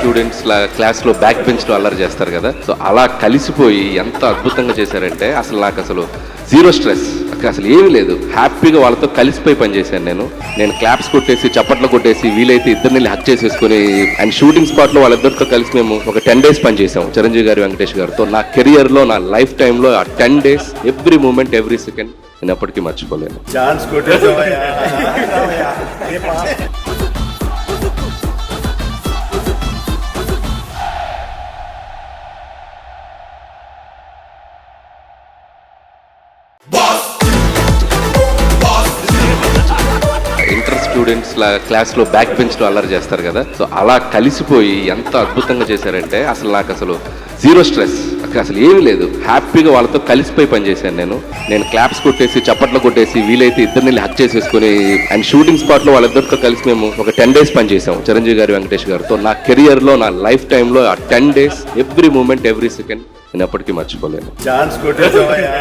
Students క్లాస్లో back బెంచ్లో అల్లరి చేస్తారు కదా, సో అలా కలిసిపోయి ఎంత అద్భుతంగా చేశారంటే అసలు జీరో స్ట్రెస్, అసలు ఏమీ లేదు, హ్యాపీగా వాళ్ళతో కలిసిపోయి పనిచేశాను. నేను క్లాప్స్ కొట్టేసి చప్పట్లు కొట్టేసి వీలైతే ఇద్దరిని హక్ చేసేసుకుని అండ్ షూటింగ్ స్పాట్లో వాళ్ళిద్దరితో కలిసి మేము ఒక 10 days పనిచేసాం చిరంజీవి గారు, వెంకటేష్ గారితో. నా కెరియర్లో, నా లైఫ్ టైంలో ఆ 10 days every moment, every second నేను ఎప్పటికీ మర్చిపోలేను. ఛాన్స్ కొట్టేసావయ్యా. ఇంటర్ స్టూడెంట్స్ క్లాస్లో బ్యాక్ బెంచ్లో అల్లరి చేస్తారు కదా, సో అలా కలిసిపోయి ఎంత అద్భుతంగా చేశారంటే అసలు జీరో స్ట్రెస్, అసలు ఏమీ లేదు, హ్యాపీగా వాళ్ళతో కలిసిపోయి పనిచేశాను. నేను క్లాప్స్ కొట్టేసి చప్పట్లు కొట్టేసి వీలైతే ఇద్దరిని హక్ చేసేసుకుని అండ్ షూటింగ్ స్పాట్లో వాళ్ళిద్దరితో కలిసి మేము ఒక 10 days పనిచేసాం చిరంజీవి గారు, వెంకటేష్ గారితో. నా కెరియర్లో, నా లైఫ్ టైంలో ఆ 10 days every moment, every second నేను ఎప్పటికీ మర్చిపోలేను. ఛాన్స్ కొట్టేసావయ్యా.